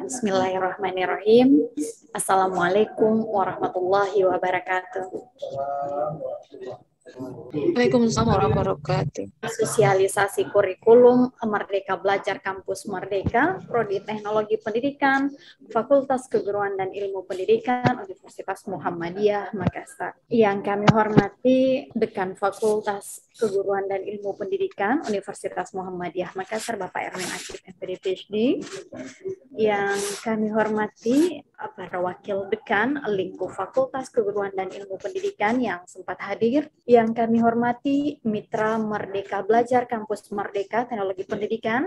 Bismillahirrahmanirrahim. Assalamualaikum warahmatullahi wabarakatuh. Waalaikumsalam warahmatullahi wabarakatuh. Sosialisasi kurikulum Merdeka Belajar Kampus Merdeka, Prodi Teknologi Pendidikan, Fakultas Keguruan dan Ilmu Pendidikan, Universitas Muhammadiyah Makassar. Yang kami hormati Dekan Fakultas Keguruan dan Ilmu Pendidikan, Universitas Muhammadiyah Makassar, Bapak Erwin Akif, MPD PhD. Yang kami hormati para wakil dekan lingkup Fakultas Keguruan dan Ilmu Pendidikan yang sempat hadir. Yang kami hormati Mitra Merdeka Belajar Kampus Merdeka Teknologi Pendidikan,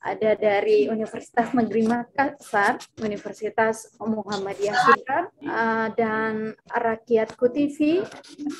ada dari Universitas Negeri Makassar, Universitas Muhammadiyah Makassar, dan Rakyatku TV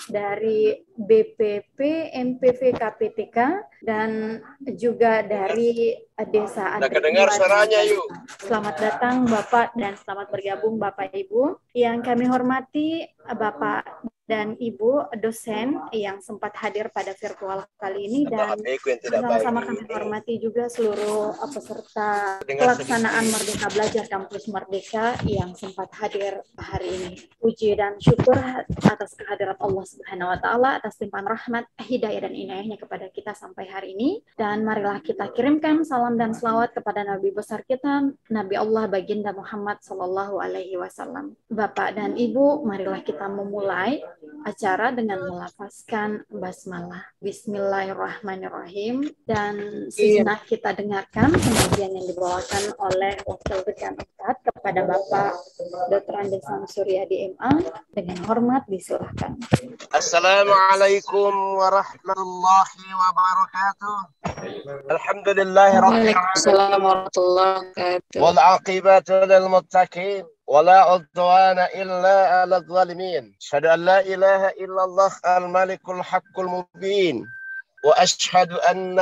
dari BPP MPV KPTK, dan juga dari Desa Andri. Dengar suaranya yuk. Selamat datang Bapak dan selamat bergabung Bapak Ibu. Yang kami hormati Bapak dan Ibu dosen yang sempat hadir pada virtual kali ini, dan sama-sama kami hormati juga seluruh peserta pelaksanaan Merdeka Belajar Kampus Merdeka yang sempat hadir hari ini. Puji dan syukur atas kehadirat Allah Subhanahu wa Ta'ala, atas limpahan rahmat, hidayah dan inayahnya kepada kita sampai hari ini. Dan marilah kita kirimkan salam dan selawat kepada Nabi besar kita, Nabi Allah Baginda Muhammad Sallallahu Alaihi Wasallam. Bapak dan Ibu, marilah kita memulai acara dengan melafazkan basmalah. Bismillahirrahmanirrahim. Dan sejenak kita dengarkan pengajian yang dibawakan oleh Wakil Dekan 4 kepada Bapak Dr. Andesan Suryadi MA. Dengan hormat disilahkan. Assalamualaikum warahmatullahi wabarakatuh. Alhamdulillahirabbil alamin. Wal aqibatu lil muttaqin. ولا عدوان إلا على الظالمين أشهد أن لا إله إلا الله الملك الحق المبين وأشهد أن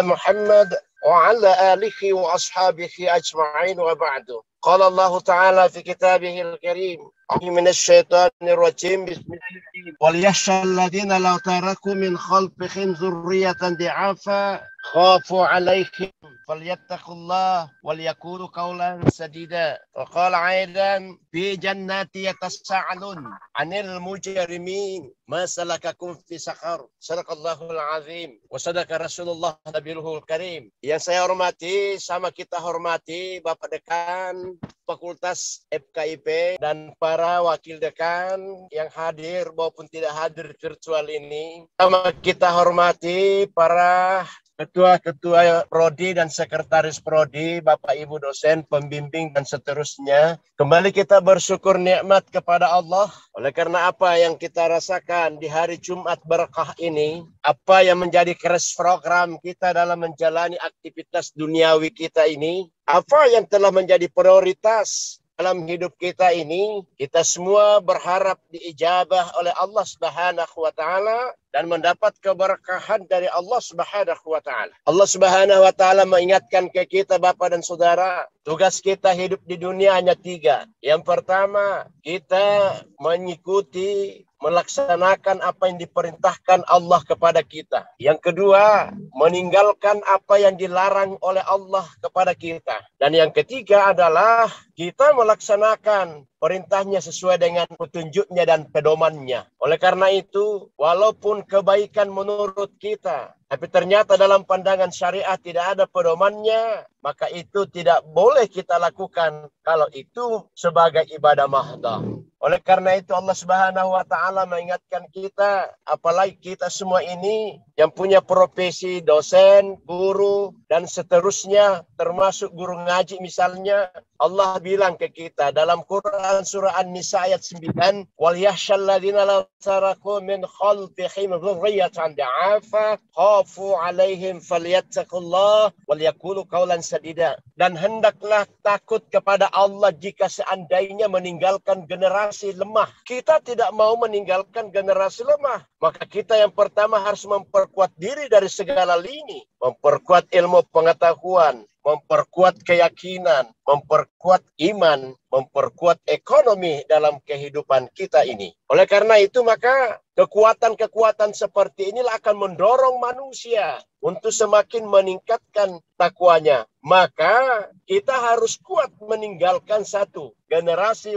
محمد وعلى آله وأصحابه أجمعين وبعد قال الله تعالى في كتابه الكريم من الشيطان الرجيم بسم الله الرحمن الرحيم وليخشى الذين لو تركوا من خلفهم ذرية ضعافا خافوا عليهم فليتقوا الله وليقولوا قولا سديدا وقال أيضا في جنات يتساءلون عن المجرمين ما سلككم في سقر صدق الله العظيم وصدق رسول الله نبيه الكريم. Yang saya hormati sama kita hormati Bapak Dekan Fakultas FKIP dan para wakil dekan yang hadir maupun tidak hadir virtual ini. Sama kita hormati para ketua-ketua prodi dan sekretaris prodi, Bapak Ibu dosen, pembimbing dan seterusnya. Kembali kita bersyukur nikmat kepada Allah. Oleh karena apa yang kita rasakan di hari Jumat berkah ini, apa yang menjadi keras program kita dalam menjalani aktivitas duniawi kita ini, apa yang telah menjadi prioritas dalam hidup kita ini, kita semua berharap diijabah oleh Allah Subhanahu wa Ta'ala dan mendapat keberkahan dari Allah Subhanahu wa Ta'ala. Allah Subhanahu wa Ta'ala mengingatkan ke kita Bapak dan Saudara, tugas kita hidup di dunia hanya 3. Yang pertama, kita mengikuti, melaksanakan apa yang diperintahkan Allah kepada kita. Yang kedua, meninggalkan apa yang dilarang oleh Allah kepada kita. Dan yang ketiga adalah kita melaksanakan perintahnya sesuai dengan petunjuknya dan pedomannya. Oleh karena itu, walaupun kebaikan menurut kita, tapi ternyata dalam pandangan syariat tidak ada pedomannya, maka itu tidak boleh kita lakukan kalau itu sebagai ibadah mahdah. Oleh karena itu Allah Subhanahu wa Ta'ala mengingatkan kita, apalagi kita semua ini yang punya profesi dosen, guru, dan seterusnya, termasuk guru ngaji misalnya. Allah bilang ke kita dalam Quran surah An-Nisa ayat 9, wal yahshal ladzina law taraku min khalfihim dhurriyyatan da'afa khafu 'alaihim falyattaqullah wal yaqulu qawlan sadida. Dan hendaklah takut kepada Allah jika seandainya meninggalkan generasi lemah. Kita tidak mau meninggalkan generasi lemah, maka kita yang pertama harus memperkuat diri dari segala lini, memperkuat ilmu pengetahuan, memperkuat keyakinan, memperkuat iman, memperkuat ekonomi dalam kehidupan kita ini. Oleh karena itu, maka kekuatan-kekuatan seperti inilah akan mendorong manusia untuk semakin meningkatkan takwanya. Maka kita harus kuat meninggalkan satu generasi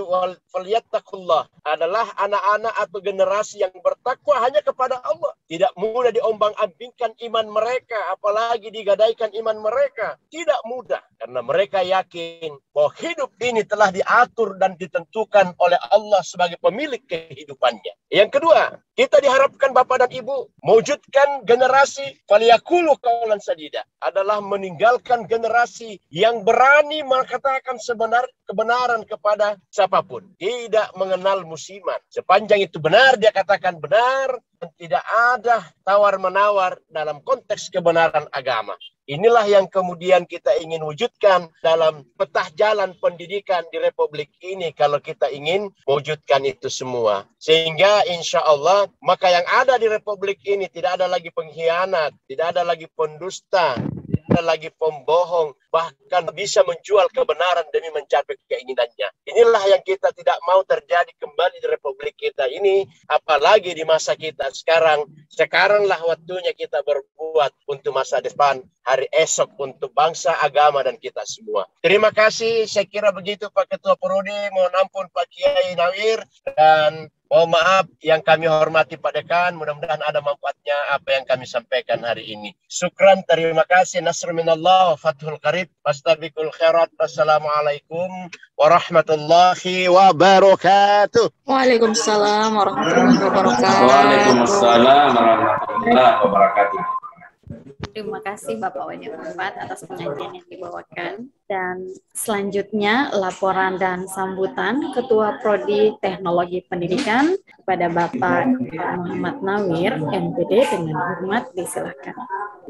falyattaqullah, adalah anak-anak atau generasi yang bertakwa hanya kepada Allah. Tidak mudah diombang-ambingkan iman mereka, apalagi digadaikan iman mereka. Tidak mudah, karena mereka yakin bahwa hidup ini telah diatur dan ditentukan oleh Allah sebagai pemilik kehidupannya. Yang kedua, kita diharapkan Bapak dan Ibu mewujudkan generasi faliyaqulu qaulan sadida, adalah meninggalkan generasi yang berani mengatakan kebenaran kepada siapapun, tidak mengenal musiman. Sepanjang itu benar, dia katakan benar, dan tidak ada tawar-menawar dalam konteks kebenaran agama. Inilah yang kemudian kita ingin wujudkan dalam peta jalan pendidikan di Republik ini kalau kita ingin mewujudkan itu semua. Sehingga insya Allah maka yang ada di Republik ini tidak ada lagi pengkhianat, tidak ada lagi pendusta, tidak ada lagi pembohong, bahkan bisa menjual kebenaran demi mencapai keinginannya. Inilah yang kita tidak mau terjadi kembali di Republik kita ini, apalagi di masa kita sekarang. Sekaranglah waktunya kita berbuat untuk masa depan, hari esok untuk bangsa, agama, dan kita semua. Terima kasih, saya kira begitu Pak Ketua Prodi. Mohon ampun Pak Kiai Nawir, dan mohon maaf yang kami hormati Pak Dekan. Mudah-mudahan ada manfaatnya apa yang kami sampaikan hari ini. Syukran, terima kasih. Nasr minallah wa fathul qarib. Fastabiqul khairat. Wassalamualaikum warahmatullahi wabarakatuh. Waalaikumsalam warahmatullahi wabarakatuh. Waalaikumsalam warahmatullahi wabarakatuh. Terima kasih Bapak Wani Muhammad atas penyajian yang dibawakan. Dan selanjutnya laporan dan sambutan Ketua Prodi Teknologi Pendidikan kepada Bapak Muhammad Nawir, MPD, dengan hormat disilakan.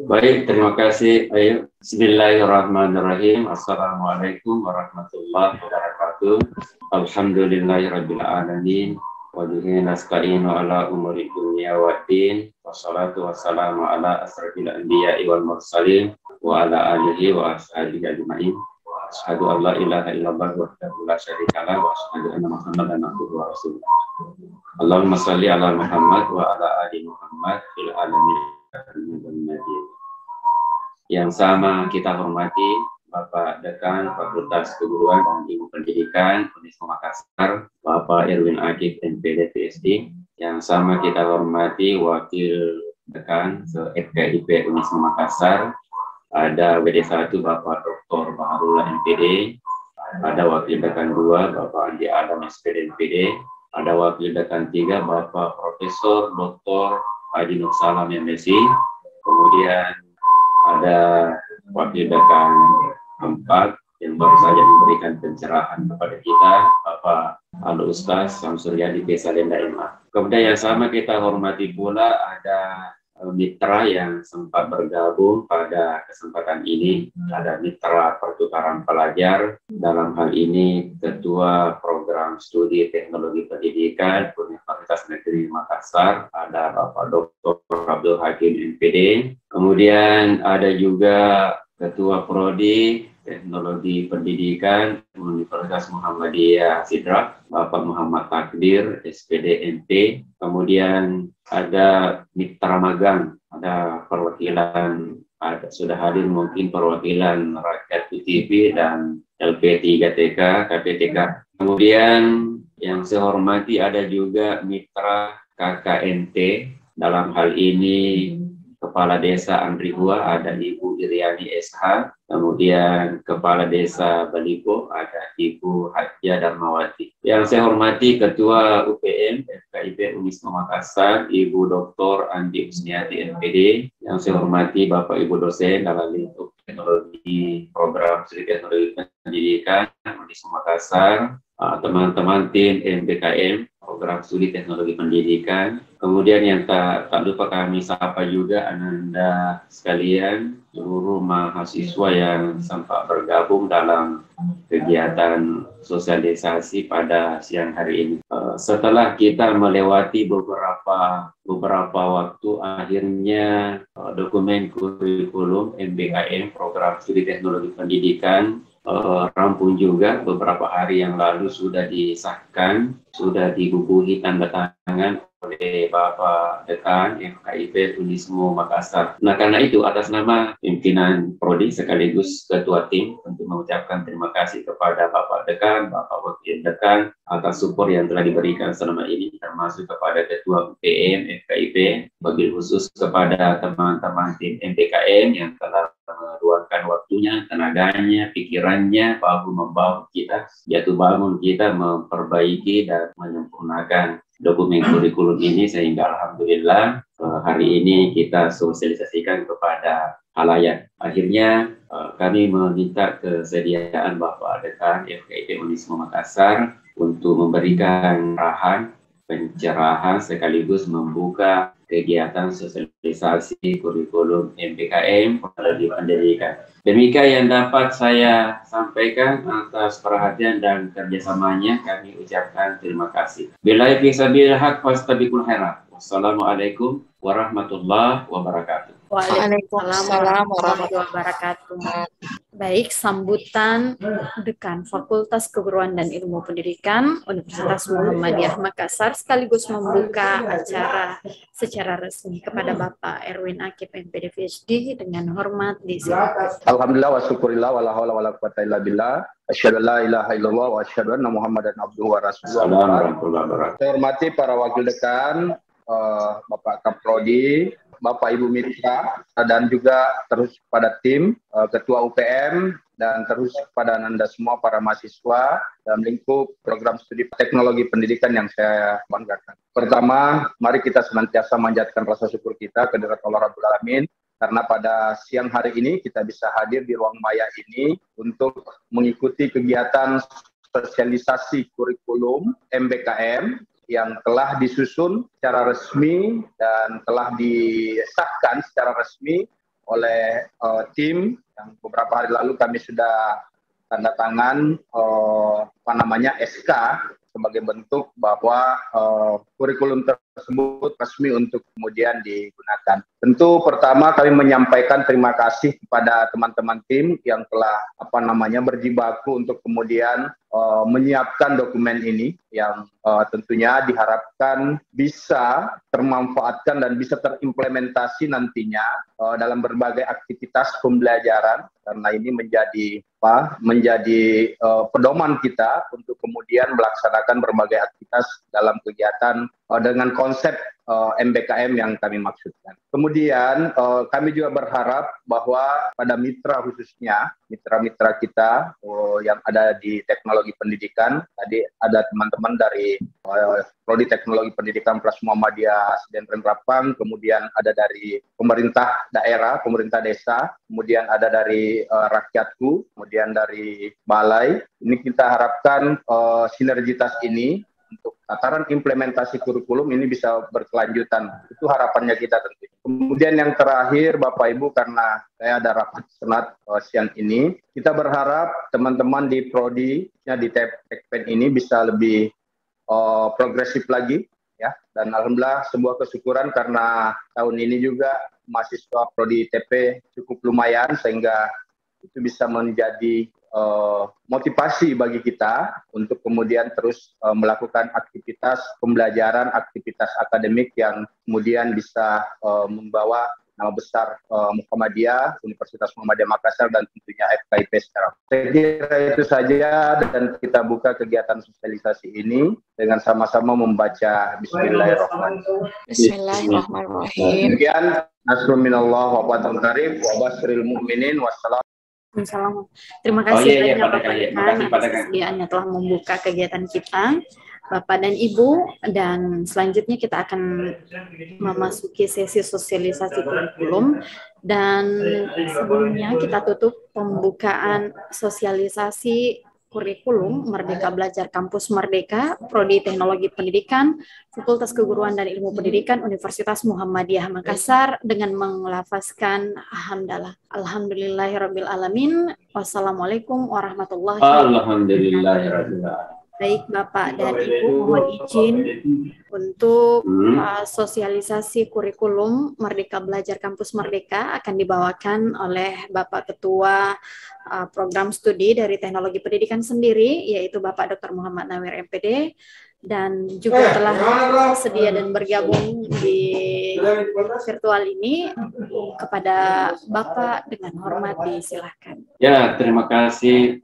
Baik, terima kasih. Ayo, bismillahirrahmanirrahim. Assalamualaikum warahmatullahi wabarakatuh. Alhamdulillahirabbil alamin. Wa bihi nasta'inu ala umuri dunya waddin. Wassalatu wassalamu ala asrofil anbiya'i wal mursalin wa ala alihi wa ashabihi ajma'in. Asyhadu an la ilaha illallah wahdahu la syarika lah wa asyhadu anna Muhammadan abduhu wa rasuluh. Allahumma shalli ala Muhammad wa ala ali Muhammad fil alamin. Yang sama kita hormati Bapak Dekan Fakultas Keguruan dan Ilmu Pendidikan Unisma Makassar, Bapak Irwin Agif MPD PSD. Yang sama kita hormati Wakil Dekan FKIP Unisma Makassar, ada WD1 Bapak Dr. Baharullah MPD, ada Wakil Dekan 2 Bapak Andi Adam SPD MPD, ada Wakil Dekan 3 Bapak Profesor Dr. Haji Nur Salam MSc, kemudian ada Wakil Dekan 4 yang baru saja memberikan pencerahan kepada kita, Bapak Al-Ustaz Samsuryadi Pesalenda MA. Kemudian yang sama kita hormati pula ada mitra yang sempat bergabung pada kesempatan ini. Ada mitra pertukaran pelajar, dalam hal ini Ketua Program Studi Teknologi Pendidikan Universitas Negeri Makassar, ada Bapak Dr. Abdul Hakim MPD. Kemudian ada juga Ketua Prodi Teknologi Pendidikan Universitas Muhammadiyah Sidra, Bapak Muhammad Takdir, SPD MP. Kemudian ada mitra magang, ada perwakilan, sudah hadir mungkin perwakilan Rakyat UTV dan LP3TK, KPTK. Kemudian yang saya hormati ada juga mitra KKNT, dalam hal ini Kepala Desa Andrihua ada Ibu Iriani SH, kemudian Kepala Desa Balipo ada Ibu Hajjah Darmawati. Yang saya hormati Ketua UPM FKIP Unisma Makassar, Ibu Dr. Andi Usniati MPD. Yang saya hormati Bapak Ibu dosen dalam lingkup teknologi program studi teknologi pendidikan Unisma Makassar, teman-teman tim MBKM program studi teknologi pendidikan. Kemudian yang tak lupa kami sapa juga Ananda sekalian, seluruh mahasiswa yang sempat bergabung dalam kegiatan sosialisasi pada siang hari ini. Setelah kita melewati beberapa waktu, akhirnya dokumen kurikulum MBKM program studi teknologi pendidikan rampung juga. Beberapa hari yang lalu sudah disahkan, sudah dibubuhi tanda tangan oleh Bapak Dekan FKIP Unismo Makassar. Nah, karena itu atas nama pimpinan Prodi sekaligus Ketua Tim untuk mengucapkan terima kasih kepada Bapak Dekan, Bapak Wakil Dekan atas support yang telah diberikan selama ini, termasuk kepada Ketua UPM FKIP, wabil khusus kepada teman-teman tim MPKM yang telah meluangkan waktunya, tenaganya, pikirannya, bahu-membahu kita, jatuh bangun kita memperbaiki dan menyempurnakan dokumen kurikulum ini, sehingga alhamdulillah hari ini kita sosialisasikan kepada halayak. Akhirnya kami meminta kesediaan Bapak Dekan FKIP Unismo Makassar untuk memberikan arahan, pencerahan sekaligus membuka kegiatan sosialisasi kurikulum MPKM melalui pendidikan. Demikian yang dapat saya sampaikan. Atas perhatian dan kerjasamanya kami ucapkan terima kasih. Billahi fisabilil haq fastabiqul khairat. Wassalamualaikum warahmatullahi wabarakatuh. Waalaikumsalam warahmatullahi wabarakatuh. Baik, sambutan Dekan Fakultas Keguruan dan Ilmu Pendidikan Universitas Muhammadiyah Makassar sekaligus membuka acara secara resmi kepada Bapak Erwin Akif MPD PhD dengan hormat disilakan. Alhamdulillah wa syukurillah wa la haula wa la quwwata illa billah. Asyhadu an la ilaha illallah wa asyhadu anna Muhammadan abduhu wa rasuluh. Saya hormati para wakil dekan, Bapak Kaprodi, Bapak Ibu Mitra, dan juga terus pada tim, Ketua UPM, dan terus kepada Anda semua para mahasiswa dalam lingkup program studi teknologi pendidikan yang saya banggakan. Pertama, mari kita senantiasa manjatkan rasa syukur kita ke hadirat Allah Rabbul Alamin, karena pada siang hari ini kita bisa hadir di ruang maya ini untuk mengikuti kegiatan sosialisasi kurikulum MBKM yang telah disusun secara resmi dan telah disahkan secara resmi oleh tim yang beberapa hari lalu kami sudah tanda tangan SK sebagai bentuk bahwa kurikulum tersebut resmi untuk kemudian digunakan. Tentu pertama kami menyampaikan terima kasih kepada teman-teman tim yang telah berjibaku untuk kemudian menyiapkan dokumen ini yang tentunya diharapkan bisa termanfaatkan dan bisa terimplementasi nantinya dalam berbagai aktivitas pembelajaran, karena ini menjadi pedoman kita untuk kemudian melaksanakan berbagai aktivitas dalam kegiatan dengan konsep MBKM yang kami maksudkan. Kemudian kami juga berharap bahwa pada mitra khususnya, mitra-mitra kita yang ada di teknologi pendidikan, tadi ada teman-teman dari Prodi Teknologi Pendidikan Plus Muhammadiyah Sdn Penerapan, kemudian ada dari pemerintah daerah, pemerintah desa, kemudian ada dari rakyatku, kemudian dari balai. Ini kita harapkan sinergitas ini untuk tataran implementasi kurikulum ini bisa berkelanjutan. Itu harapannya kita tentu. Kemudian yang terakhir, Bapak Ibu, karena saya ada rapat senat siang ini, kita berharap teman-teman di Prodi, di Tekpen ini bisa lebih progresif lagi, ya. Dan alhamdulillah sebuah kesyukuran karena tahun ini juga mahasiswa Prodi TP cukup lumayan, sehingga itu bisa menjadi motivasi bagi kita untuk kemudian terus melakukan aktivitas pembelajaran, aktivitas akademik yang kemudian bisa membawa nama besar Muhammadiyah, Universitas Muhammadiyah Makassar, dan tentunya FKIP secara. Saya kira itu saja, dan kita buka kegiatan sosialisasi ini dengan sama-sama membaca Bismillahirrahmanirrahim. Bismillahirrahmanirrahim. Demikian, nasrun minallah wa fathun qarib wa basyiril mu'minin wassalam. Assalamualaikum. Terima kasih banyak Bapak Dekan atas kesediaannya telah membuka kegiatan kita, Bapak dan Ibu, dan selanjutnya kita akan memasuki sesi sosialisasi kurikulum, dan sebelumnya kita tutup pembukaan sosialisasi kurikulum Merdeka Belajar Kampus Merdeka, Prodi Teknologi Pendidikan, Fakultas Keguruan dan Ilmu Pendidikan Universitas Muhammadiyah Makassar dengan melafazkan hamdalah. Alhamdulillahirabbil alamin. Wassalamualaikum warahmatullahi wabarakatuh. Alhamdulillahirabbil alamin. Baik Bapak dan Ibu, mohon izin untuk sosialisasi kurikulum Merdeka Belajar Kampus Merdeka akan dibawakan oleh Bapak Ketua Program Studi dari Teknologi Pendidikan sendiri, yaitu Bapak Dr. Muhammad Nawir MPD, dan juga telah sedia dan bergabung di virtual ini. Kepada Bapak dengan hormat disilahkan. Ya, terima kasih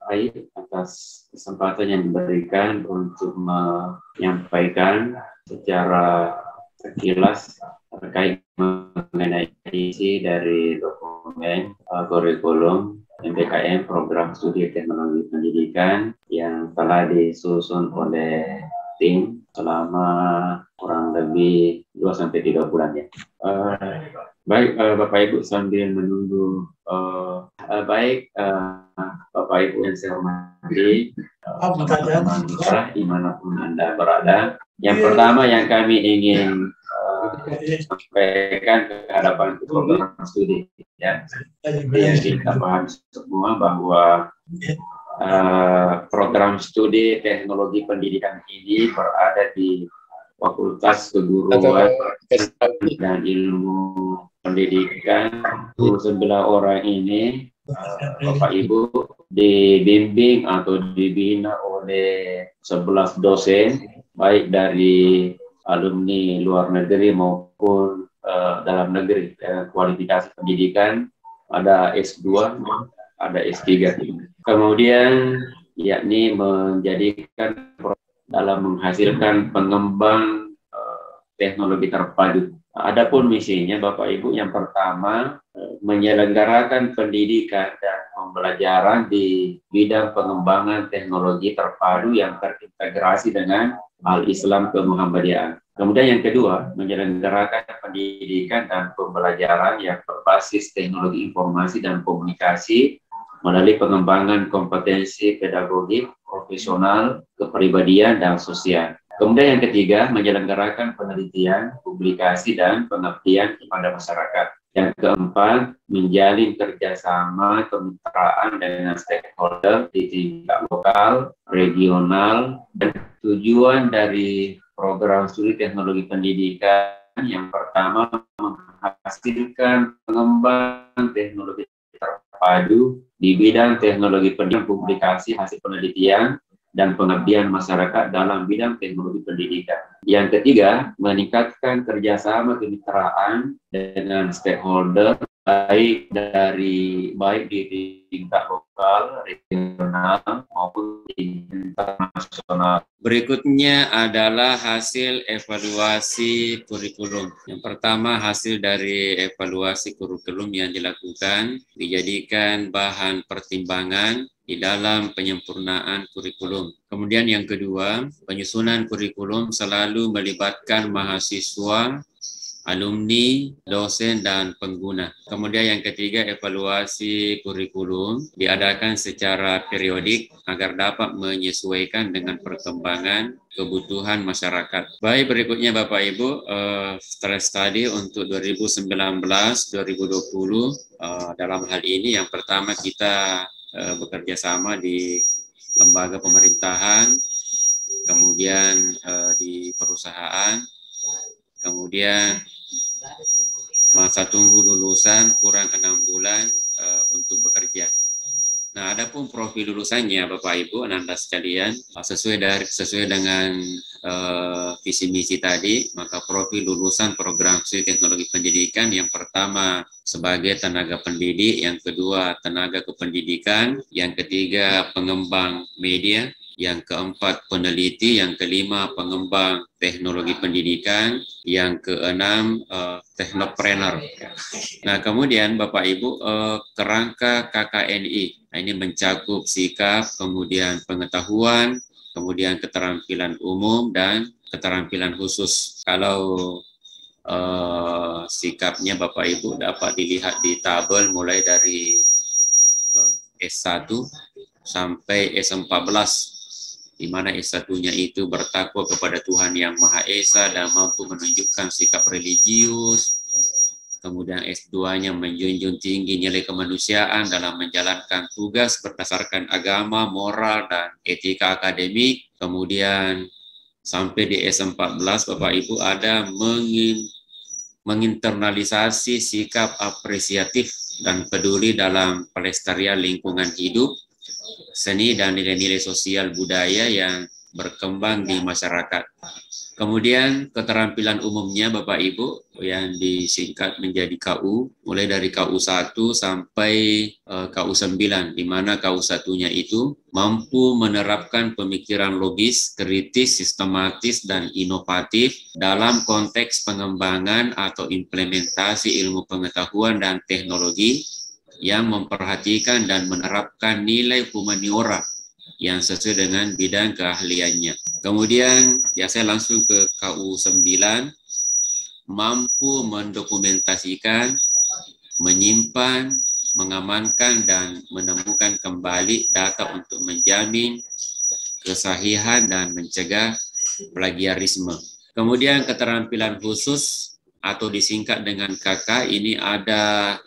Aib atas kesempatan yang diberikan untuk menyampaikan secara sekilas terkait mengenai isi dari dokumen kurikulum MBKM Program Studi Teknologi Pendidikan yang telah disusun oleh tim selama kurang lebih 2-3 bulan ya. Baik Bapak Ibu, sambil menunggu Bapak Ibu yang saya hormati, dimanapun Anda berada. Yang pertama yang kami ingin sampaikan ke hadapan program studi, ya, yang kita paham semua bahwa program studi teknologi pendidikan ini berada di Fakultas Keguruan dan Ilmu Pendidikan. 9 orang ini Bapak Ibu dibimbing atau dibina oleh 11 dosen, baik dari alumni luar negeri maupun dalam negeri. Kualifikasi pendidikan ada S2, ada S3. Kemudian yakni menjadikan dalam menghasilkan pengembang teknologi terpadu. Adapun misinya Bapak Ibu, yang pertama menyelenggarakan pendidikan dan pembelajaran di bidang pengembangan teknologi terpadu yang terintegrasi dengan Al-Islam Kemuhammadiyaan. Kemudian yang kedua, menyelenggarakan pendidikan dan pembelajaran yang berbasis teknologi informasi dan komunikasi melalui pengembangan kompetensi pedagogik, profesional, kepribadian, dan sosial. Kemudian yang ketiga, menyelenggarakan penelitian, publikasi, dan pengabdian kepada masyarakat. Yang keempat, menjalin kerjasama kemitraan dengan stakeholder di tingkat lokal, regional, dan tujuan dari program studi teknologi pendidikan yang pertama menghasilkan pengembangan teknologi terpadu di bidang teknologi pendidikan, publikasi hasil penelitian, dan pengabdian masyarakat dalam bidang teknologi pendidikan. Yang ketiga, meningkatkan kerjasama kemitraan dengan stakeholder baik di tingkat lokal, regional maupun internasional. Berikutnya adalah hasil evaluasi kurikulum. Yang pertama, hasil dari evaluasi kurikulum yang dilakukan dijadikan bahan pertimbangan di dalam penyempurnaan kurikulum. Kemudian yang kedua, penyusunan kurikulum selalu melibatkan mahasiswa, alumni, dosen, dan pengguna. Kemudian yang ketiga, evaluasi kurikulum diadakan secara periodik agar dapat menyesuaikan dengan perkembangan kebutuhan masyarakat. Baik, berikutnya Bapak Ibu, stress study untuk 2019-2020 dalam hal ini yang pertama kita bekerja sama di lembaga pemerintahan, kemudian di perusahaan, kemudian masa tunggu lulusan kurang 6 bulan untuk bekerja. Nah, adapun profil lulusannya Bapak Ibu, Anda sekalian, sesuai dengan visi misi tadi, maka profil lulusan program studi teknologi pendidikan yang pertama sebagai tenaga pendidik, yang kedua tenaga kependidikan, yang ketiga pengembang media, yang keempat peneliti, yang kelima pengembang teknologi pendidikan, yang keenam teknopreneur. Nah, kemudian Bapak Ibu, kerangka KKNI, nah, ini mencakup sikap, kemudian pengetahuan, kemudian keterampilan umum, dan keterampilan khusus. Kalau sikapnya Bapak Ibu dapat dilihat di tabel mulai dari S1 sampai S14, di mana S1-nya itu bertakwa kepada Tuhan Yang Maha Esa dan mampu menunjukkan sikap religius, kemudian S2-nya menjunjung tinggi nilai kemanusiaan dalam menjalankan tugas berdasarkan agama, moral, dan etika akademik. Kemudian sampai di S14 Bapak Ibu ada menginternalisasi sikap apresiatif dan peduli dalam pelestarian lingkungan hidup, seni dan nilai-nilai sosial budaya yang berkembang di masyarakat. Kemudian keterampilan umumnya Bapak Ibu yang disingkat menjadi KU, mulai dari KU 1 sampai KU 9, di mana KU 1-nya itu mampu menerapkan pemikiran logis, kritis, sistematis, dan inovatif dalam konteks pengembangan atau implementasi ilmu pengetahuan dan teknologi yang memperhatikan dan menerapkan nilai humaniora yang sesuai dengan bidang keahliannya. Kemudian ya saya langsung ke KU 9, mampu mendokumentasikan, menyimpan, mengamankan, dan menemukan kembali data untuk menjamin kesahihan dan mencegah plagiarisme. Kemudian keterampilan khusus atau disingkat dengan KK, ini ada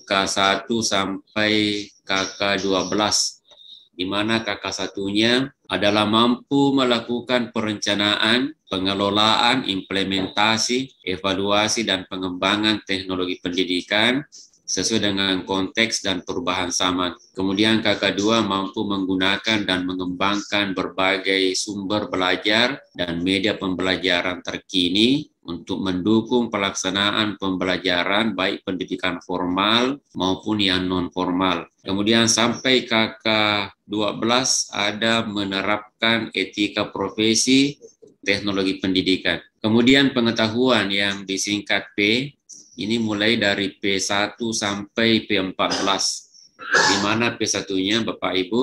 K1 sampai KK12, di mana KK 1-nya adalah mampu melakukan perencanaan, pengelolaan, implementasi, evaluasi, dan pengembangan teknologi pendidikan sesuai dengan konteks dan perubahan zaman. Kemudian KK2 mampu menggunakan dan mengembangkan berbagai sumber belajar dan media pembelajaran terkini untuk mendukung pelaksanaan pembelajaran baik pendidikan formal maupun yang non-formal. Kemudian sampai KK12 ada menerapkan etika profesi teknologi pendidikan. Kemudian pengetahuan yang disingkat P, ini mulai dari P1 sampai P14. Di mana P1-nya Bapak Ibu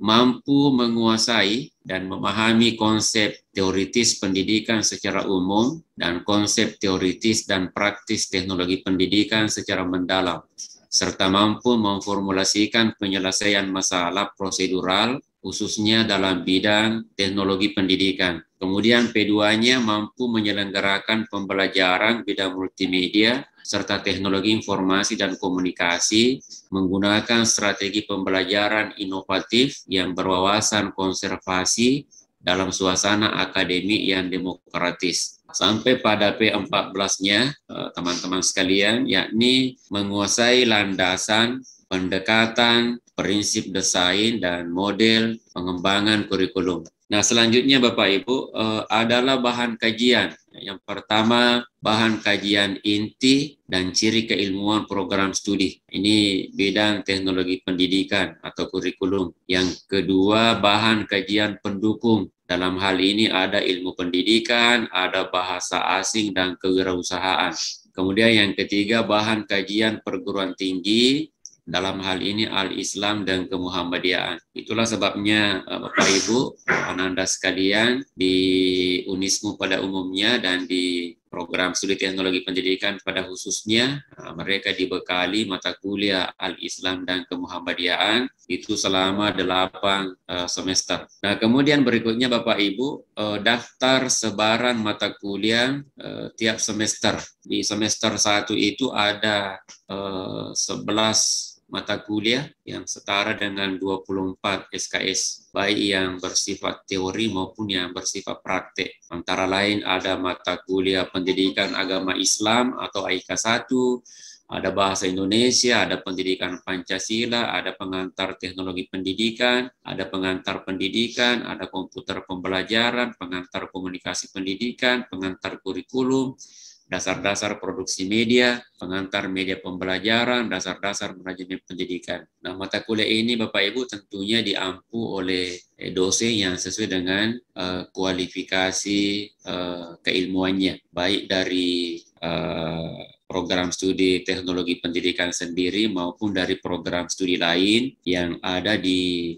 mampu menguasai dan memahami konsep teoritis pendidikan secara umum dan konsep teoritis dan praktis teknologi pendidikan secara mendalam, serta mampu memformulasikan penyelesaian masalah prosedural khususnya dalam bidang teknologi pendidikan. Kemudian P2-nya mampu menyelenggarakan pembelajaran bidang multimedia serta teknologi informasi dan komunikasi menggunakan strategi pembelajaran inovatif yang berwawasan konservasi dalam suasana akademik yang demokratis. Sampai pada P14-nya, teman-teman sekalian, yakni menguasai landasan, pendekatan, prinsip desain, dan model pengembangan kurikulum. Nah, selanjutnya Bapak Ibu adalah bahan kajian. Yang pertama, bahan kajian inti dan ciri keilmuan program studi. Ini bidang teknologi pendidikan atau kurikulum. Yang kedua, bahan kajian pendukung. Dalam hal ini ada ilmu pendidikan, ada bahasa asing, dan kewirausahaan. Kemudian yang ketiga, bahan kajian perguruan tinggi. Dalam hal ini Al-Islam dan Kemuhammadiyaan. Itulah sebabnya Bapak Ibu, Ananda sekalian, di Unismu pada umumnya dan di program studi teknologi pendidikan pada khususnya, mereka dibekali mata kuliah Al-Islam dan Kemuhammadiyaan itu selama 8 semester. Nah, kemudian berikutnya Bapak Ibu, daftar sebaran mata kuliah tiap semester. Di semester 1 itu ada 11 mata kuliah yang setara dengan 24 SKS, baik yang bersifat teori maupun yang bersifat praktek. Antara lain ada mata kuliah pendidikan agama Islam atau AIK 1, ada bahasa Indonesia, ada pendidikan Pancasila, ada pengantar teknologi pendidikan, ada pengantar pendidikan, ada komputer pembelajaran, pengantar komunikasi pendidikan, pengantar kurikulum, dasar-dasar produksi media, pengantar media pembelajaran, dasar-dasar manajemen pendidikan. Nah, mata kuliah ini Bapak Ibu tentunya diampu oleh dosen yang sesuai dengan kualifikasi keilmuannya, baik dari program studi teknologi pendidikan sendiri maupun dari program studi lain yang ada di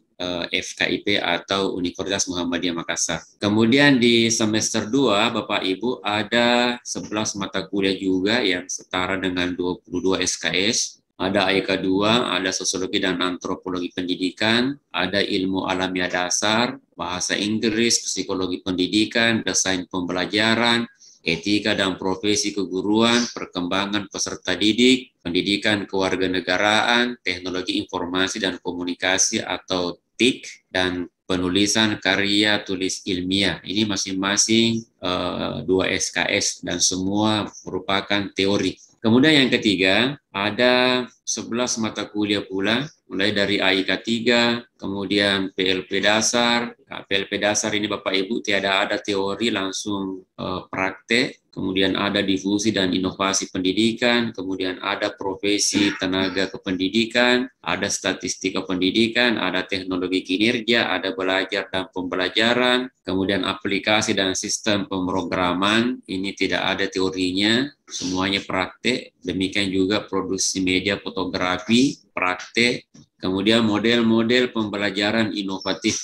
FKIP atau Universitas Muhammadiyah Makassar. Kemudian di semester 2 Bapak Ibu ada 11 mata kuliah juga yang setara dengan 22 SKS. Ada AIK 2, ada Sosiologi dan Antropologi Pendidikan, ada Ilmu Alamiah Dasar, Bahasa Inggris, Psikologi Pendidikan, Desain Pembelajaran, etika dan profesi keguruan, perkembangan peserta didik, pendidikan kewarganegaraan, teknologi informasi dan komunikasi atau TIK, dan penulisan karya tulis ilmiah. Ini masing-masing 2 SKS dan semua merupakan teori. Kemudian yang ketiga, ada 11 mata kuliah pula, mulai dari AIK 3, kemudian PLP dasar. Nah, PLP dasar ini Bapak Ibu tiada ada teori, langsung praktek. Kemudian ada difusi dan inovasi pendidikan, kemudian ada profesi tenaga kependidikan, ada statistika pendidikan, ada teknologi kinerja, ada belajar dan pembelajaran, kemudian aplikasi dan sistem pemrograman, ini tidak ada teorinya, semuanya praktek. Demikian juga produksi media fotografi, praktek, kemudian model-model pembelajaran inovatif,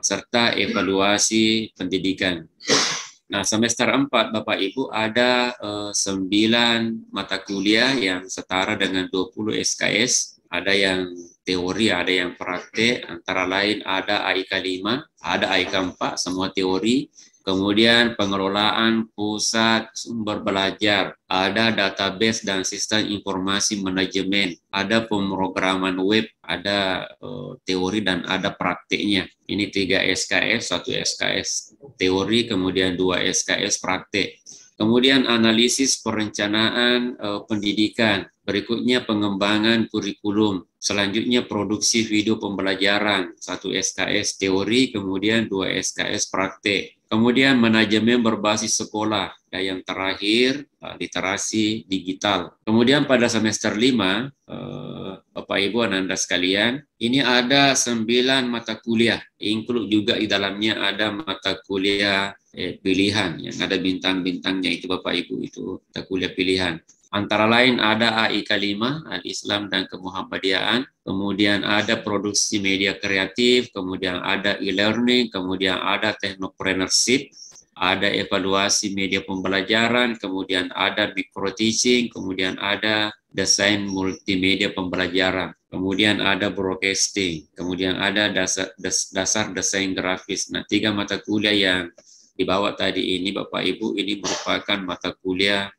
serta evaluasi pendidikan. Nah, semester 4 Bapak Ibu ada 9 mata kuliah yang setara dengan 20 SKS. Ada yang teori, ada yang praktek, antara lain ada AIK 5, ada AIK 4, semua teori. Kemudian pengelolaan pusat sumber belajar, ada database dan sistem informasi manajemen, ada pemrograman web, ada teori dan ada prakteknya. Ini 3 SKS, 1 SKS teori, kemudian 2 SKS praktek. Kemudian analisis perencanaan pendidikan, berikutnya pengembangan kurikulum, selanjutnya produksi video pembelajaran, 1 SKS teori, kemudian 2 SKS praktek. Kemudian manajemen berbasis sekolah, dan yang terakhir literasi digital. Kemudian pada semester 5, Bapak Ibu Ananda sekalian, ini ada 9 mata kuliah, include juga di dalamnya ada mata kuliah pilihan, yang ada bintang-bintangnya itu Bapak Ibu, itu mata kuliah pilihan. Antara lain ada AIK 5, Al-Islam dan Kemuhammadiyaan, kemudian ada produksi media kreatif, kemudian ada e-learning, kemudian ada technopreneurship, ada evaluasi media pembelajaran, kemudian ada micro teaching, kemudian ada desain multimedia pembelajaran, kemudian ada broadcasting, kemudian ada dasar desain grafis. Nah, 3 mata kuliah yang dibawa tadi ini Bapak Ibu, ini merupakan mata kuliah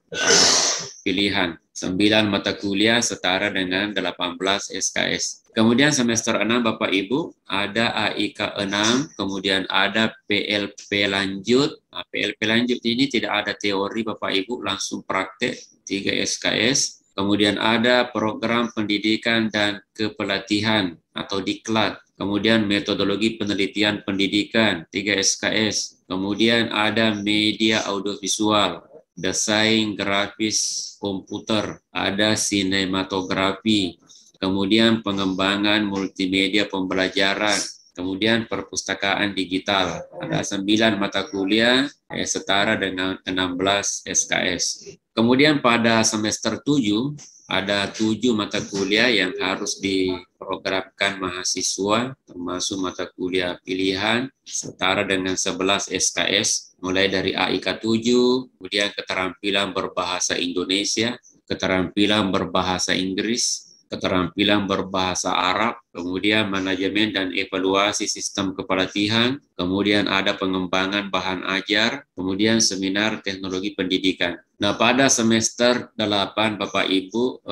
pilihan. 9 mata kuliah setara dengan 18 SKS. Kemudian semester 6 Bapak Ibu ada AIK 6, kemudian ada PLP lanjut. Nah, PLP lanjut ini tidak ada teori Bapak Ibu, langsung praktek, 3 SKS. Kemudian ada program pendidikan dan kepelatihan atau diklat. Kemudian metodologi penelitian pendidikan, 3 SKS. Kemudian ada media audiovisual, desain grafis komputer, ada sinematografi, kemudian pengembangan multimedia pembelajaran, kemudian perpustakaan digital. Ada 9 mata kuliah setara dengan 16 SKS. Kemudian pada semester 7 ada 7 mata kuliah yang harus diprogramkan mahasiswa, termasuk mata kuliah pilihan setara dengan 11 SKS, mulai dari AIK 7, kemudian keterampilan berbahasa Indonesia, keterampilan berbahasa Inggris, keterampilan berbahasa Arab, kemudian manajemen dan evaluasi sistem kepelatihan, kemudian ada pengembangan bahan ajar, kemudian seminar teknologi pendidikan. Nah, pada semester 8 Bapak Ibu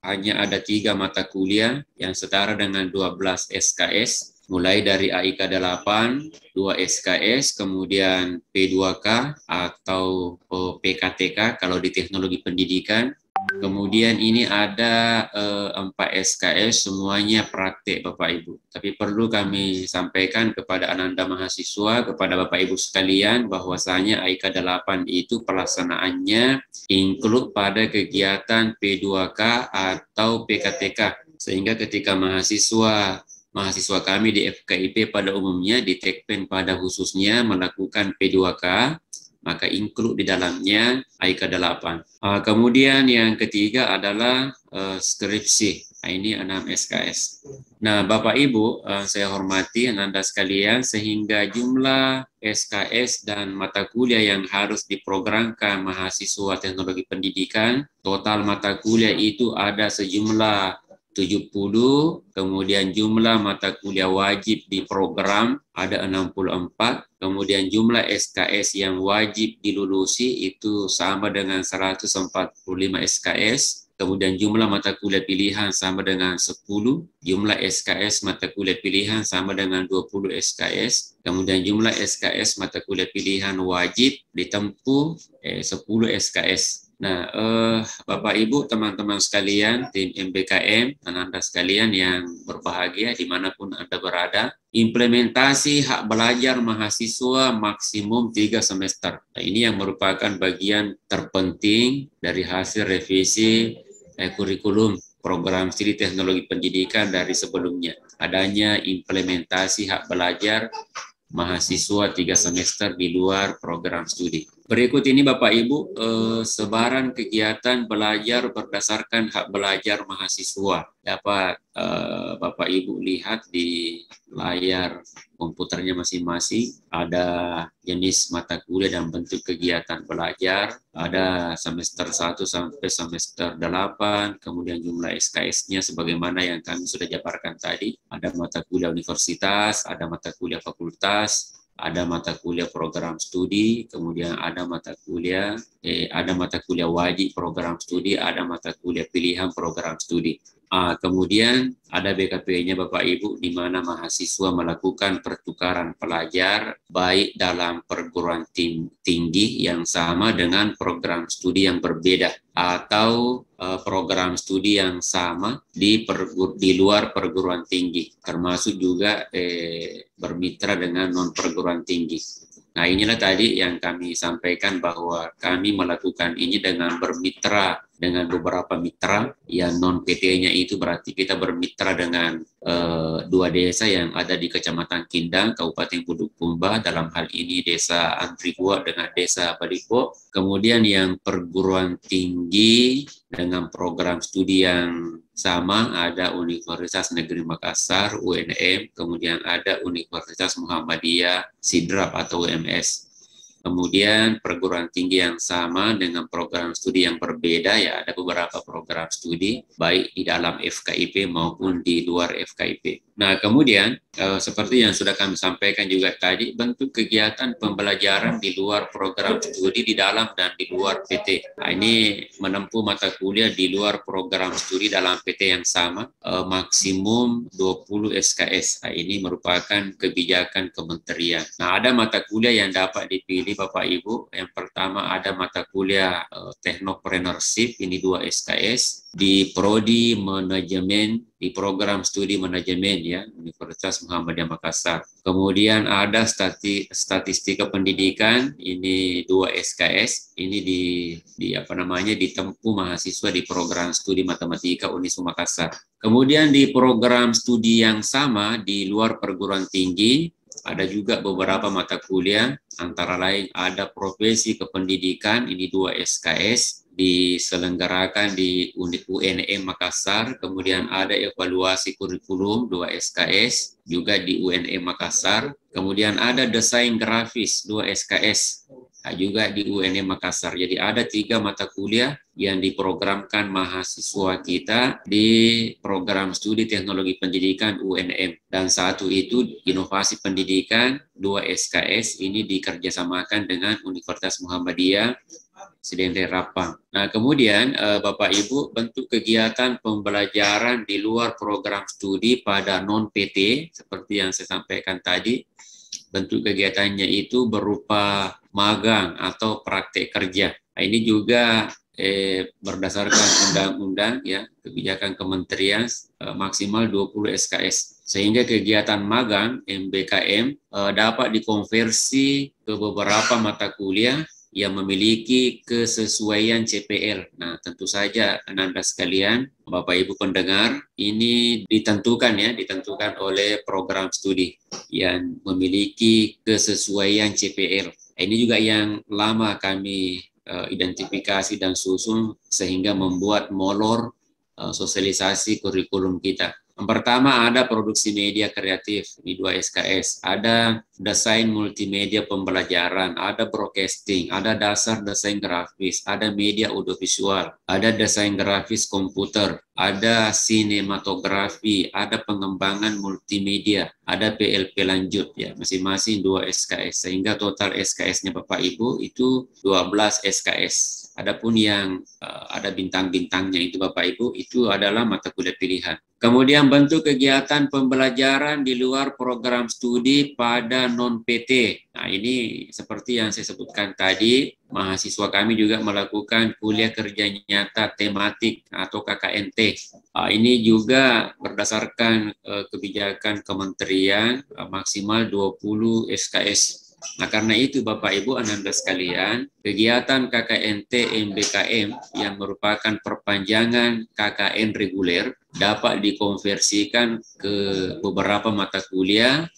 hanya ada 3 mata kuliah yang setara dengan 12 SKS, mulai dari AIK 8, 2 SKS, kemudian P2K atau PKTK kalau di teknologi pendidikan. Kemudian ini ada 4 SKS, semuanya praktek Bapak Ibu. Tapi perlu kami sampaikan kepada Ananda mahasiswa, kepada Bapak Ibu sekalian, bahwasanya AIK 8 itu pelaksanaannya include pada kegiatan P2K atau PKTK. Sehingga ketika mahasiswa kami di FKIP pada umumnya, di Tekpen pada khususnya melakukan P2K, maka include di dalamnya AIK 8. Kemudian yang ketiga adalah skripsi. Nah, ini 6 SKS. Nah, Bapak Ibu, saya hormati Ananda sekalian, sehingga jumlah SKS dan mata kuliah yang harus diprogramkan mahasiswa teknologi pendidikan, total mata kuliah itu ada sejumlah 70, kemudian jumlah mata kuliah wajib di program ada 64, kemudian jumlah SKS yang wajib dilulusi itu sama dengan 145 SKS, kemudian jumlah mata kuliah pilihan sama dengan 10, jumlah SKS mata kuliah pilihan sama dengan 20 SKS, kemudian jumlah SKS mata kuliah pilihan wajib ditempuh 10 SKS. Nah, Bapak Ibu, teman-teman sekalian, tim MBKM, dan Anda sekalian yang berbahagia dimanapun Anda berada, implementasi hak belajar mahasiswa maksimum 3 semester. Nah, ini yang merupakan bagian terpenting dari hasil revisi kurikulum program studi teknologi pendidikan dari sebelumnya. Adanya implementasi hak belajar mahasiswa 3 semester di luar program studi. Berikut ini Bapak Ibu, sebaran kegiatan belajar berdasarkan hak belajar mahasiswa. Dapat Bapak Ibu lihat di layar komputernya masing-masing. Ada jenis mata kuliah dan bentuk kegiatan belajar. Ada semester 1 sampai semester 8, kemudian jumlah SKS-nya sebagaimana yang kami sudah jabarkan tadi. Ada mata kuliah universitas, ada mata kuliah fakultas, ada mata kuliah program studi, kemudian ada mata kuliah wajib program studi, ada mata kuliah pilihan program studi. Kemudian ada BKP-nya Bapak Ibu, di mana mahasiswa melakukan pertukaran pelajar baik dalam perguruan tinggi yang sama dengan program studi yang berbeda, atau program studi yang sama di luar perguruan tinggi, termasuk juga bermitra dengan non perguruan tinggi. Nah, inilah tadi yang kami sampaikan bahwa kami melakukan ini dengan bermitra dengan beberapa mitra yang non-PT-nya itu berarti kita bermitra dengan 2 desa yang ada di Kecamatan Kindang, Kabupaten Bulukumba, dalam hal ini Desa Antribua dengan Desa Balipo. Kemudian yang perguruan tinggi dengan program studi yang sama ada Universitas Negeri Makassar, UNM, kemudian ada Universitas Muhammadiyah Sidrap atau UMS. Kemudian perguruan tinggi yang sama dengan program studi yang berbeda, ya ada beberapa program studi baik di dalam FKIP maupun di luar FKIP. Nah, kemudian seperti yang sudah kami sampaikan juga tadi, bentuk kegiatan pembelajaran di luar program studi, di dalam dan di luar PT. Nah, ini menempuh mata kuliah di luar program studi dalam PT yang sama, maksimum 20 SKS. Nah, ini merupakan kebijakan kementerian. Nah, ada mata kuliah yang dapat dipilih Bapak Ibu. Yang pertama ada mata kuliah Technopreneurship, ini 2 SKS. Di Prodi Manajemen, di program studi manajemen ya, Universitas Muhammadiyah Makassar. Kemudian ada statistika pendidikan, ini 2 SKS, ini ditempuh mahasiswa di program studi matematika Uniswa Makassar. Kemudian di program studi yang sama di luar perguruan tinggi, ada juga beberapa mata kuliah, antara lain ada profesi kependidikan, ini 2 SKS, diselenggarakan di unit UNM Makassar. Kemudian ada evaluasi kurikulum 2 SKS, juga di UNM Makassar. Kemudian ada desain grafis 2 SKS, juga di UNM Makassar. Jadi ada 3 mata kuliah yang diprogramkan mahasiswa kita di program studi teknologi pendidikan UNM. Dan 1 itu inovasi pendidikan 2 SKS, ini dikerjasamakan dengan Universitas Muhammadiyah Sidendai Rapang. Nah, kemudian Bapak Ibu, bentuk kegiatan pembelajaran di luar program studi pada non-PT, seperti yang saya sampaikan tadi, bentuk kegiatannya itu berupa magang atau praktek kerja. Nah, ini juga berdasarkan undang-undang ya, kebijakan kementerian maksimal 20 SKS. Sehingga kegiatan magang MBKM dapat dikonversi ke beberapa mata kuliah yang memiliki kesesuaian CPL. Nah, tentu saja Anda sekalian, Bapak Ibu pendengar, ini ditentukan oleh program studi yang memiliki kesesuaian CPL. Ini juga yang lama kami identifikasi dan susun sehingga membuat molor sosialisasi kurikulum kita. Yang pertama ada produksi media kreatif, ini 2 SKS, ada desain multimedia pembelajaran, ada broadcasting, ada dasar desain grafis, ada media audiovisual, ada desain grafis komputer, ada sinematografi, ada pengembangan multimedia, ada PLP lanjut ya, masing-masing 2 SKS, sehingga total SKS-nya Bapak Ibu itu 12 SKS. Adapun yang ada bintang-bintangnya itu Bapak Ibu, itu adalah mata kuliah pilihan. Kemudian bentuk kegiatan pembelajaran di luar program studi pada non-PT. Nah, ini seperti yang saya sebutkan tadi, mahasiswa kami juga melakukan kuliah kerja nyata tematik atau KKNT. Ini juga berdasarkan kebijakan kementerian maksimal 20 SKS. Nah, karena itu Bapak Ibu Ananda sekalian, kegiatan KKNT MBKM yang merupakan perpanjangan KKN reguler dapat dikonversikan ke beberapa mata kuliah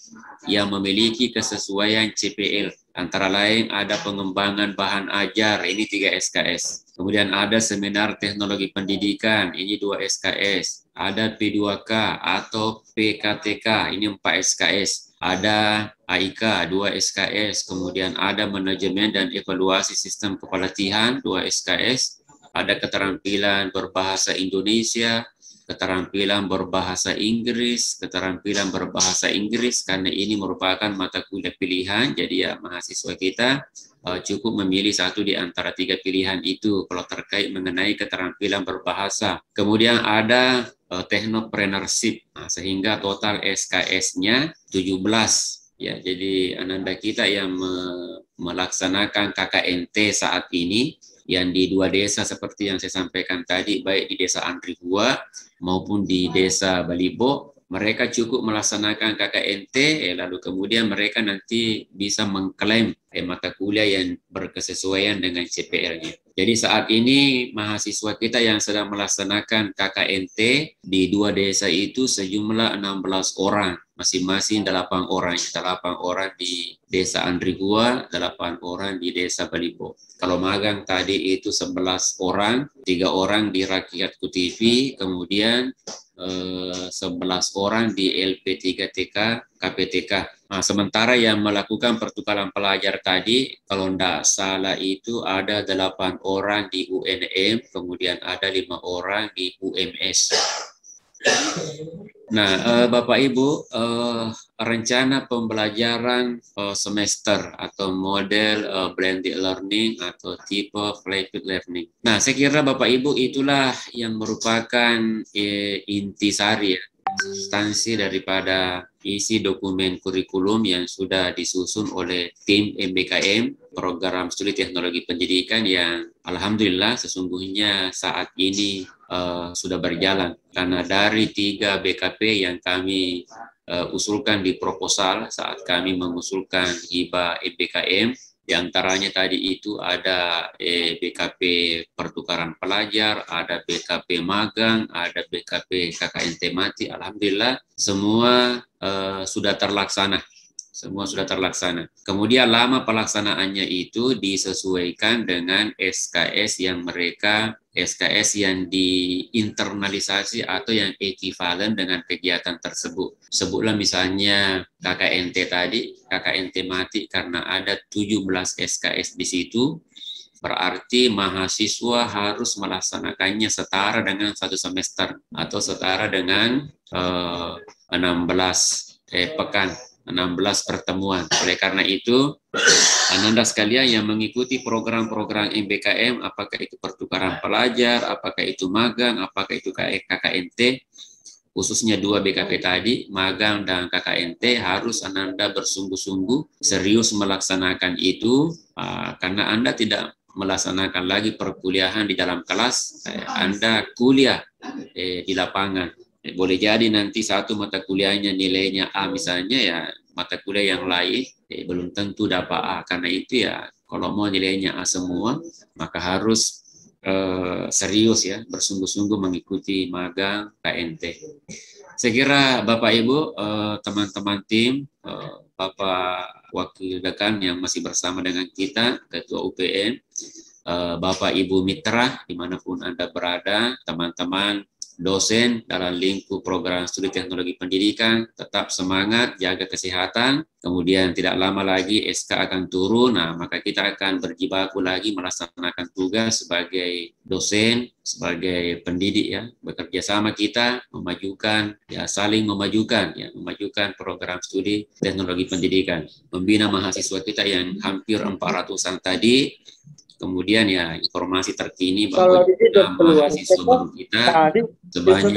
yang memiliki kesesuaian CPL. Antara lain ada pengembangan bahan ajar, ini 3 SKS. Kemudian ada seminar teknologi pendidikan, ini 2 SKS. Ada P2K atau PKTK, ini 4 SKS. Ada AIK 2 SKS, kemudian ada manajemen dan evaluasi sistem kepelatihan 2 SKS, ada keterampilan berbahasa Indonesia, keterampilan berbahasa Inggris, keterampilan berbahasa Inggris, karena ini merupakan mata kuliah pilihan, jadi ya mahasiswa kita cukup memilih satu di antara 3 pilihan itu kalau terkait mengenai keterampilan berbahasa. Kemudian ada technopreneurship, sehingga total SKS-nya 17. Ya, jadi Ananda kita yang melaksanakan KKNT saat ini yang di 2 desa seperti yang saya sampaikan tadi, baik di Desa Andri Hua maupun di Desa Balibo, mereka cukup melaksanakan KKNT, lalu kemudian mereka nanti bisa mengklaim mata kuliah yang berkesesuaian dengan CPL-nya. Jadi saat ini mahasiswa kita yang sedang melaksanakan KKNT di 2 desa itu sejumlah 16 orang, masing-masing 8 orang. 8 orang di Desa Andri Hua, 8 orang di Desa Balibo. Kalau magang tadi itu 11 orang, 3 orang di Rakyat TV, kemudian 11 orang di LP3TK KPTK. Nah, sementara yang melakukan pertukaran pelajar tadi, kalau tidak salah itu ada 8 orang di UNM, kemudian ada 5 orang di UMS. Nah, Bapak Ibu, rencana pembelajaran semester atau model blended learning atau tipe flipped learning. Nah, saya kira Bapak Ibu itulah yang merupakan intisari ya, substansi daripada isi dokumen kurikulum yang sudah disusun oleh tim MBKM, program studi teknologi pendidikan, yang alhamdulillah sesungguhnya saat ini sudah berjalan. Karena dari 3 BKP yang kami usulkan di proposal saat kami mengusulkan hibah MBKM, di antaranya tadi itu ada BKP pertukaran pelajar, ada BKP magang, ada BKP KKN tematik. Alhamdulillah semua sudah terlaksana. Semua sudah terlaksana. Kemudian lama pelaksanaannya itu disesuaikan dengan SKS yang diinternalisasi atau yang ekuivalen dengan kegiatan tersebut. Sebutlah misalnya KKNT tadi, KKN tematik, karena ada 17 SKS di situ, berarti mahasiswa harus melaksanakannya setara dengan 1 semester atau setara dengan 16 pekan. 16 pertemuan. Oleh karena itu, Ananda sekalian yang mengikuti program-program MBKM, apakah itu pertukaran pelajar, apakah itu magang, apakah itu KKNT, khususnya 2 BKP tadi, magang dan KKNT, harus Ananda bersungguh-sungguh serius melaksanakan itu, karena Anda tidak melaksanakan lagi perkuliahan di dalam kelas, Anda kuliah di lapangan. Boleh jadi nanti satu mata kuliahnya nilainya A misalnya, ya mata kuliah yang lain belum tentu dapat A. Karena itu ya kalau mau nilainya A semua, maka harus serius ya, bersungguh-sungguh mengikuti magang KNT. Saya kira Bapak Ibu, teman-teman tim, Bapak Wakil Dekan yang masih bersama dengan kita, Ketua UPN, Bapak Ibu Mitra dimanapun Anda berada, teman-teman dosen dalam lingkup program studi teknologi pendidikan, tetap semangat, jaga kesehatan. Kemudian tidak lama lagi SK akan turun, nah maka kita akan berjibaku lagi melaksanakan tugas sebagai dosen, sebagai pendidik ya, bekerja sama kita memajukan ya, saling memajukan ya, memajukan program studi teknologi pendidikan, membina mahasiswa kita yang hampir 400-an tadi. Kemudian ya informasi terkini bahwa mahasiswa baru kita sebanyak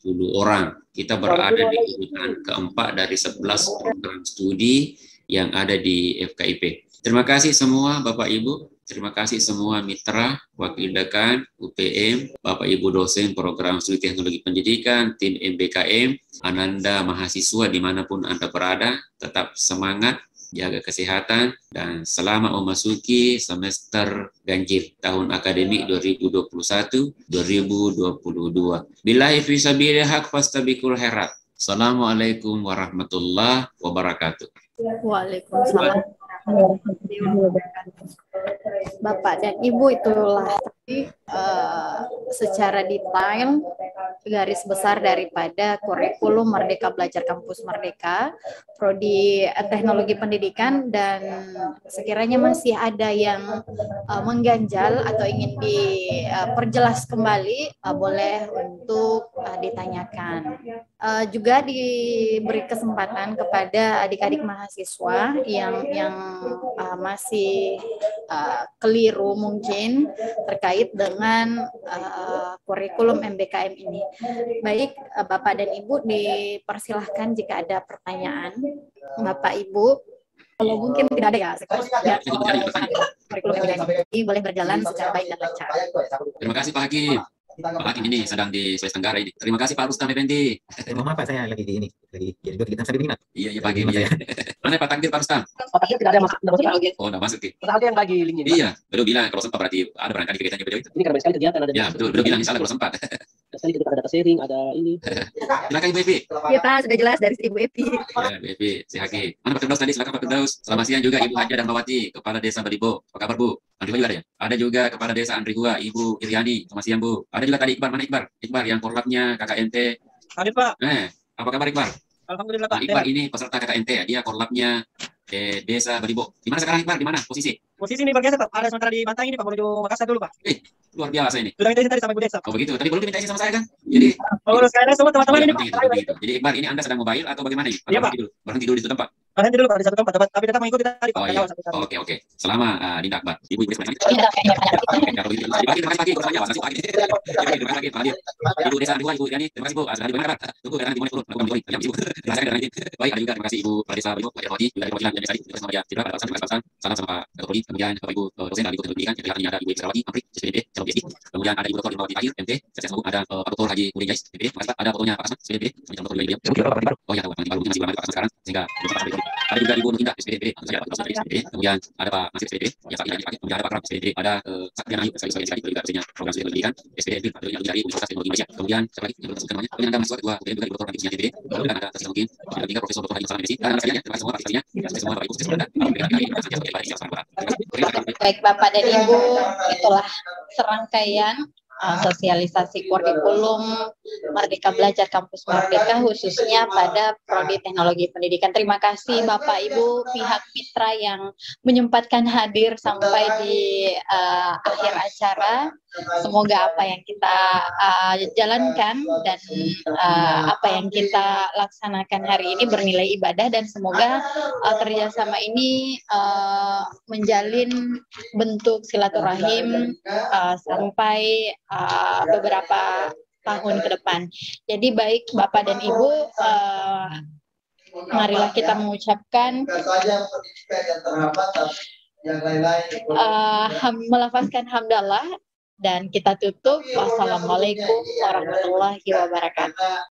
40 orang. Kita berada di urutan keempat dari 11 program studi yang ada di FKIP. Terima kasih semua Bapak Ibu. Terima kasih semua mitra, wakil dekan, UPM, Bapak Ibu dosen program studi teknologi pendidikan, tim MBKM, Ananda mahasiswa dimanapun Anda berada, tetap semangat, jaga kesehatan, dan selama memasuki semester ganjil tahun akademik 2021-2022. Billahi fi sabilillah haq fastabiqul khairat. Assalamualaikum warahmatullahi wabarakatuh. Waalaikumsalam. Bapak dan Ibu, itulah secara detail garis besar daripada kurikulum Merdeka Belajar Kampus Merdeka Prodi Teknologi Pendidikan, dan sekiranya masih ada yang mengganjal atau ingin diperjelas kembali, boleh untuk ditanyakan. Juga diberi kesempatan kepada adik-adik mahasiswa yang masih keliru mungkin terkait dengan kurikulum MBKM ini. Baik, Bapak dan Ibu, dipersilahkan jika ada pertanyaan. Bapak Ibu, kalau mungkin tidak ada ya, kurikulum MBKM ini boleh berjalan secara baik dan lancar. Terima kasih Pak Hakim. Pak Hakim ini sedang di Sulawesi Tenggara ini. Terima kasih Pak Rustam Effendi. Mohon maaf Pak, saya lagi di ini, lagi kita sambil minat. Iya Pak Hakim. Iya. Mana Pak Takdir Pak Rustam? Pak Takdir tidak ada masuk. Oh, enggak masuk. Padahal dia yang bagi linknya. Iya, beliau bilang kalau sempat berarti ada barangkali kegiatannya beliau itu. Ini karena sekali kegiatan ada. Ya, betul. Beliau bilang insyaallah kalau sempat. Sekali kita ada data sharing, ada ini. Silakan Ibu Epi. Iya Pak, sudah jelas dari Ibu Epi. Ya, Bu Epi, si Hakim. Mana Pak Firdaus tadi? Silakan Pak Firdaus. Selamat siang juga Ibu Haja dan Mbawati, Kepala Desa Balibo. Apa kabar Bu? Andri juga ada ya? Ada juga Kepala Desa Andri Gua, Ibu Iriani. Selamat siang Bu. Ada juga tadi Iqbal. Mana Iqbal? Iqbal yang korlapnya KKNT. Hadir Pak. Apa kabar Iqbal? Alhamdulillah Pak. Iqbal ini peserta KKNT ya, dia korlapnya Desa Balibo. Di mana sekarang Iqbal? Di mana posisi? Posisi ini bergeser Pak. Ada sementara di Bantaing ini Pak, menuju Makassar dulu Pak. Luar biasa ini. Sudah minta izin tadi sama Ibu Desa. Oh begitu. Tadi belum diminta izin sama saya kan? Jadi sekarang semua teman-teman ini Pak. Jadi Iqbal ini Anda sedang mobile atau bagaimana ini? Iya Pak. Berhenti dulu di satu tempat. Berhenti dulu Pak di satu tempat, tapi tetap mengikuti tadi Pak. Oh iya. Oke. Selama Dinda Akbar. Ibu Terima kasih pagi. Ibu Desa Andri, Ibu Yani, terima kasih Bu. Sudah di mana Pak? Tunggu datang di mana turun. Baik, ada juga terima kasih Ibu Kepala Desa Balibo, Pak Rodi, juga dari perwakilan dari terima kasih sama Citra pada pesan. Salam sama Pak Rodi, kemudian Bapak Ibu dosen dari Teknologi Pendidikan, yang ada Ibu Israwati, Ampri, SPDB, Calon BSD. Kemudian ada Ibu Dr. Imawati Akhir, MT, Sukses Semoga, ada Pak Dr. Haji Udin Jais, MPD, terima kasih Pak. Ada fotonya Pak Asman, SPDB, sama Calon Dr. Beliau. Oh ya, Pak Baru, masih belum ada Pak Asman sekarang, sehingga belum sempat sampai. Ada juga Ibu Nurinda, SPDB, saya Pak Dr. SPDB, kemudian ada Pak Nasir SPDB, yang saat ini dipakai, kemudian ada Pak Ram SPDB, ada Saktian Ayu, sebagai juga dosennya program studi pendidikan, SPDB, yang dari Universitas Teknologi Malaysia. Kemudian siapa lagi yang belum disebutkan namanya? Kemudian ada mahasiswa kedua, kemudian juga Ibu Dr. Nabi TPD, kemudian ada Tasya Mungkin, yang ketiga Profesor Dr. Haji Salam MSc, dan sekalian ya, terima kasih semua partisipasinya, terima kasih semua Bapak Ibu sukses berada. Baik Bapak dan Ibu, itulah serangkaian sosialisasi kurikulum Merdeka Belajar Kampus Merdeka khususnya pada Prodi Teknologi Pendidikan. Terima kasih Bapak Ibu pihak mitra yang menyempatkan hadir sampai di akhir acara. Semoga apa yang kita jalankan dan apa yang kita laksanakan hari ini bernilai ibadah, dan semoga kerjasama ini menjalin bentuk silaturahim sampai beberapa tahun ke depan. Jadi baik Bapak dan Ibu, marilah kita mengucapkan melafazkan hamdalah dan kita tutup. Wassalamualaikum warahmatullahi wabarakatuh.